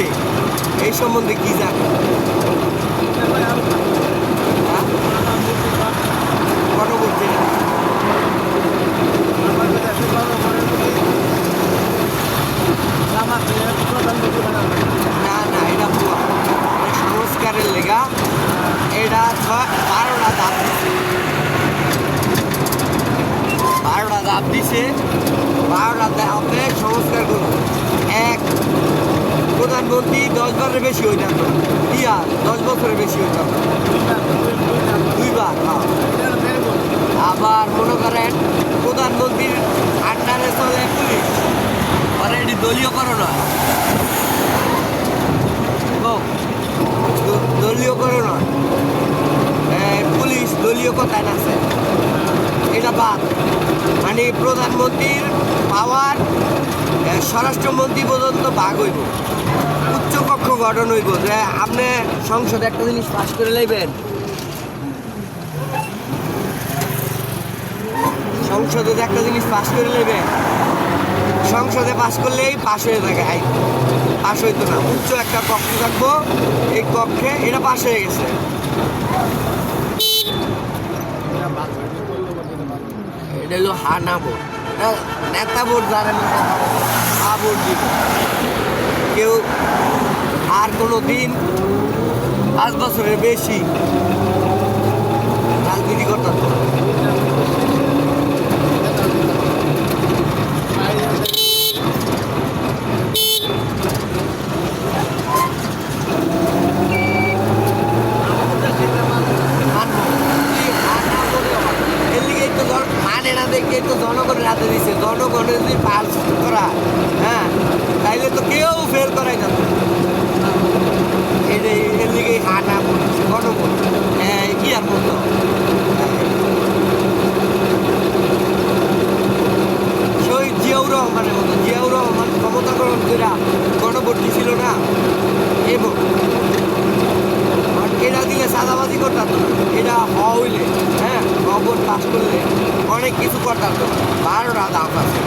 হয়েছে এই সম্বন্ধে কি জানেন? গণভোট যেটা না না এটা ভুয়া, সংস্কারের লেগা এটা 12টা ধাপ দিছে, 12টা ধাপ দিছে, 12টা ধাপে সংস্কার করবো। এক, প্রধানমন্ত্রী 10 বারের বেশি হইতাম না, 10 বছরের বেশি হইতাম না, 2 বার। আবার মনে করেন প্রধানমন্ত্রীর আন্ডারে চলে পুলিশ, আর এটি দলীয়করণ হয়, দলীয়করণ হয়, পুলিশ দলীয় কথায় আছে, এটা বাদ। মানে প্রধানমন্ত্রীর পাওয়ার স্বরাষ্ট্রমন্ত্রী পর্যন্ত ভাগ হইব, উচ্চকক্ষ গঠন হইব, যে আপনি সংসদে একটা জিনিস পাস করে লইবেন, সংসদে একটা জিনিস পাস করে নেবেন, সংসদে পাস করলেই পাস হয়ে থাকে, আই পাস হইতো না, উচ্চ একটা কক্ষ থাকবো, এই কক্ষে এটা পাস হয়ে গেছে। এটা হলো হানা ভোট, নেতা ভোট যারা হা ভোট দিব, কেউ আর কোনো দিন 5 বছরের বেশি রাজনীতি করতে হবে। জনগণের হাতে দিচ্ছে, জনগণের যদি পাস করা, হ্যাঁ, তাইলে তো কেউ ফেল করাই না, এর দিকে হানা বলছে গণভোট, কি আর বলতো, শহীদ জিয়াউর রহমানের মতো, জিয়াউর রহমান ক্ষমতা গ্রহণ করে গণভোট দিছিল না, এবং এটা দিলে চাঁদাবাজি করতাম না, এটা হওয়া হইলে, হ্যাঁ, গণভোট পাস করলে অনেক কিছু করতাম না, 12টা ধাপ আছে।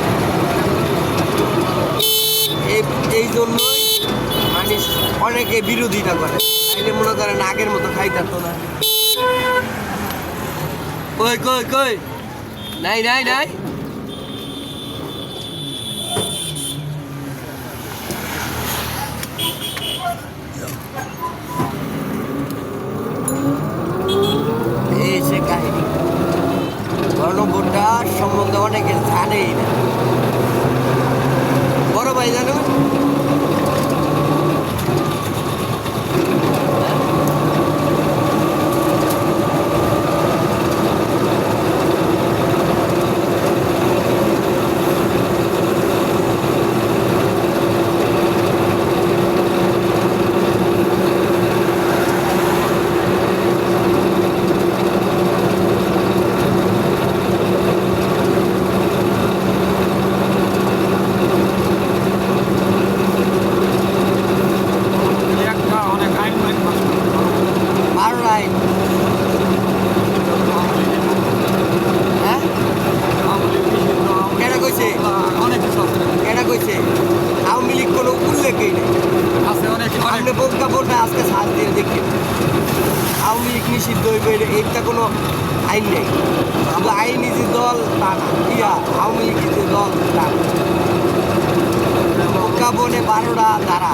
এই জন্যই মানুষ অনেকে বিরোধিতা করে, তাইলে মনে করেন আগের মতো খাইতাম না। কই কই কই নাই নাই নাই, এই সে কাহিনী। গণভোটটার সম্বন্ধে অনেকে জানেই না, বড় ভাই জানো? আওয়ামী লীগ কোনো উল্লেখই নেই, আপনি প্রজ্ঞাপনটা আজকে সাজ দিয়ে দেখি আওয়ামী লীগ নিষিদ্ধ হইবে, এইটা কোনো আইন নেই, শুধু আইনি যে দল তা না, আওয়ামী লীগ যে দল তা না, প্রজ্ঞাপনে 12টা ধারা,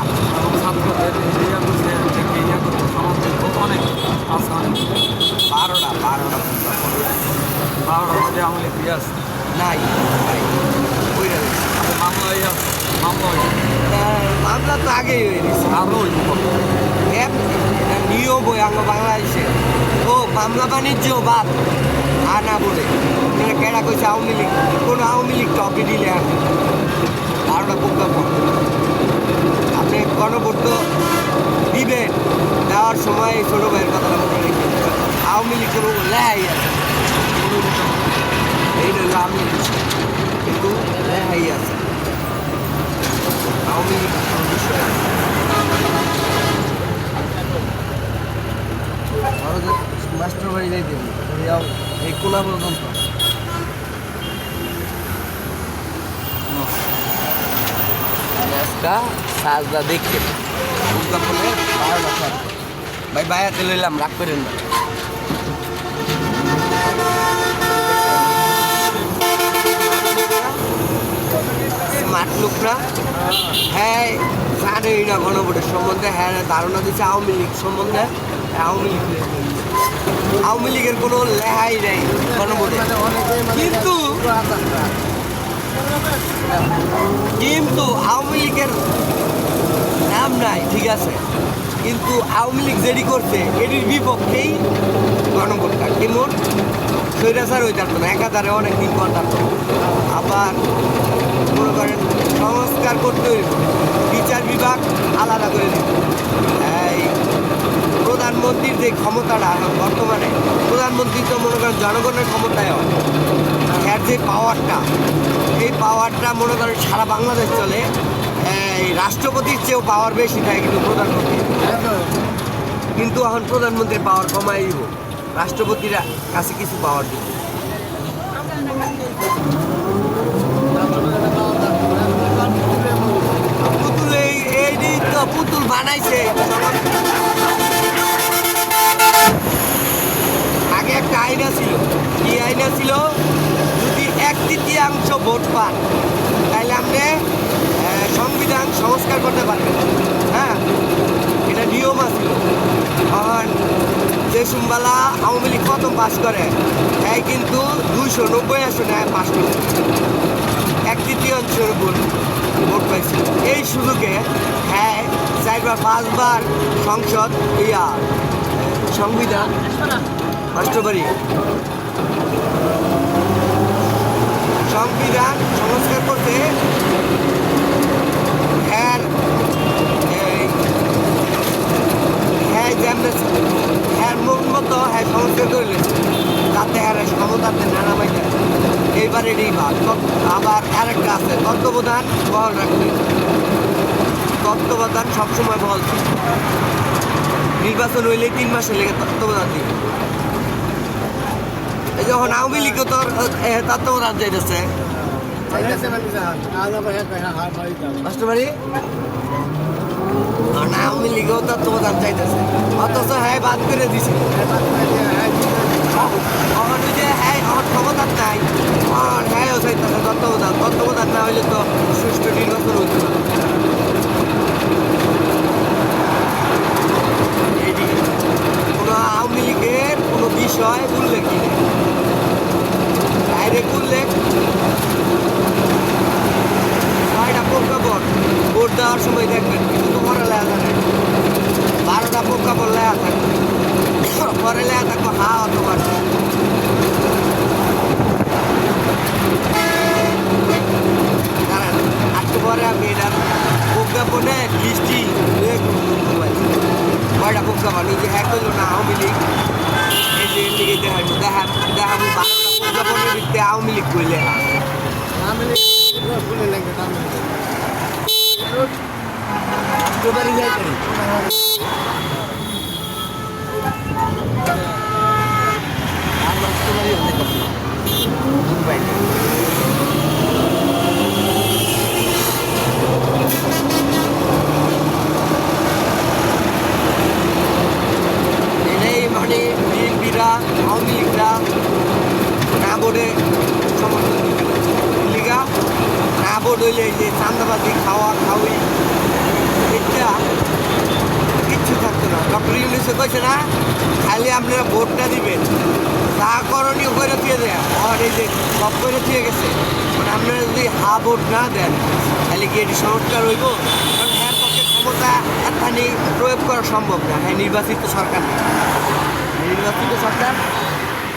12টা নাই, মামলা তো আগেই হয়ে গেছে, নিয়ম বই আঙ্গ বাংলাদেশে, ও মামলা বাণিজ্য বাদ আর না বলে কেডা কইছে আওয়ামী লীগ, কোনো আওয়ামী লীগ টপি দিলে আর 12টা প্রজ্ঞাপন। আপনি গণভোট তো দিবেন, দেওয়ার সময় ছোটো ভাইয়ের কথাটা মনে রেখে, আওয়ামী লীগ কোনো লেহাই আছে, এইটা হলো আমি কিন্তু লেহাই আছে, আওয়ামী লীগ বিষয় মাস্টার বাড়ি যাই দেবো এই কোলা পর্যন্ত সাজদা দেখতে প্রজ্ঞাপনে 12টা ফ্যান ভাই বাইয়াতে লইলাম রাগ করেন না স্মার্ট লোক না হ্যাঁ জানেই না গণভোটের সম্বন্ধে হ্যাঁ ধারণা দিচ্ছে আওয়ামী লীগ সম্বন্ধে আওয়ামী লীগের কোনো লেহাই নেই গণভোটে কিন্তু কিন্তু আওয়ামী লীগের নাম নাই ঠিক আছে কিন্তু আওয়ামী লীগ যেটি করছে এটির বিপক্ষেই গণভোটটা কেমন স্বৈরাচার হয়ে থাকতো না একাধারে অনেক দিন পর থাকতো আবার মনে করেন সংস্কার করতে হইব বিচার বিভাগ আলাদা করে দিত এই প্রধানমন্ত্রীর যে ক্ষমতাটা এখন বর্তমানে প্রধানমন্ত্রী তো মনে করেন জনগণের ক্ষমতায় হয় এর যে পাওয়ারটা এই পাওয়ারটা মনে করেন সারা বাংলাদেশ চলে এই রাষ্ট্রপতির চেয়েও পাওয়ার বেশি থাকে কিন্তু প্রধানমন্ত্রী কিন্তু এখন প্রধানমন্ত্রীর পাওয়ার কমাই দিব রাষ্ট্রপতির কাছে কিছু পাওয়ার দিব পুতুল এই তো পুতুল বানাইছে আগে একটা আইনা ছিল কি আইনা ছিল যদি 1/3 ভোট পান তাহলে আপনি সংবিধান সংস্কার করতে পারবেন হ্যাঁ এটা নিয়ম আছিল এখন যে সোমবালা আওয়ামী লীগ প্রথম পাস করে এই কিন্তু 290 আসনে পাস করছে 1/3 ভোট পাইছিল এই সুযোগে হ্যাঁ 4-5বার সংসদ সংবিধান রাষ্ট্রপতি সংবিধান সংস্কার করতে হ্যাঁ যেমন হ্যাঁ মন মতো হ্যাঁ সংস্কার করলে তাতে হ্যাঁ ক্ষমতাতে নানা পাইতে এইবার এটি আবার আরেকটা আছে তত্ত্বাবধান বহাল রাখবে তত্ত্বাবধান সবসময় বহাল নির্বাচন হইলে 3 মাসে লেগে তত্ত্বাবধান দিবে যখন আওয়ামী লীগ তোর তত্ত্বাবধান চাইতেছে রাষ্ট্রপতি আওয়ামী লীগও তত্ত্বাবধান চাইতেছে অথচ হ্যাঁ বাদ করে দিছে আমার যে হ্যাঁ আমার ক্ষমতা নাই আর হ্যাঁ চাইতেছে তত্ত্বাবধান না হইলে তো সুষ্ঠু নির্বাচন হইতে না কোনো আওয়ামী লীগের কোনো বিষয় উল্লেখ নেই ডাইরেক্ট উল্লেখ ছয়টা প্রজ্ঞাপন ভোট দেওয়ার সময় দেখবেন কিন্তু তো পরে লেখা থাকে 12টা প্রজ্ঞাপন লেখা থাকবে পরে লেখা থাকবো হা অথবা কারণ আজকে পরে আমি এটার প্রজ্ঞাপনে লিস্টি কয়টা প্রজ্ঞাপন এই যে হ্যাঁ করলো না আওয়ামী লীগ এই যে এর লিগে দেখাবো 12টা প্রজ্ঞাপনের ভিত্তিতে আওয়ামী লীগ করলে রাষ্ট্রপতি যাই করি রাষ্ট্রপতি অনেক মুম্বাই এটাই মানে বিএনপিরা আওয়ামী লীগরা না বোর্ডে সমর্থন লিগা না বোর্ড হইলে যে চান্দাবাজি খাওয়া খাওয়ি এটা কিচ্ছু থাকতো না ডক্টর ইউনিসে কইছে না খালি আপনারা ভোটটা দিবেন তা করণীয় করে দিয়ে দেয় আর এই যে সব করে দিয়ে গেছে মানে আপনারা যদি ভোট না দেন তাহলে কি এটি সংস্কার হইব কারণ এর পক্ষে ক্ষমতা এখানে প্রয়োগ করা সম্ভব না হ্যাঁ নির্বাচিত সরকার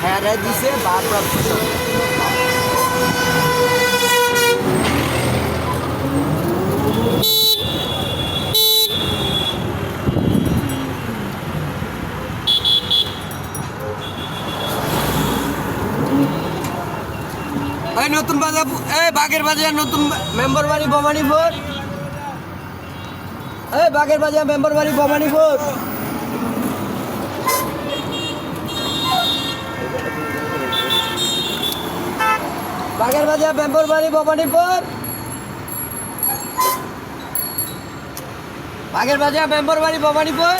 হ্যাঁ রায় দিছে বারবার নতুন বাজার বাগের বাজার নতুন মেম্বার বাড়ি ভবানীপুর বাগের বাজার মেম্বার বাড়ি ভবানীপুর বাগের বাজার মেম্বার বাড়ি ভবানীপুর বাগের বাজার মেম্বার বাড়ি ভবানীপুর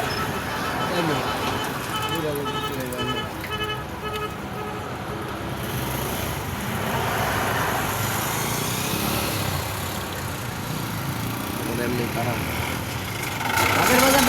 বাগের বাজার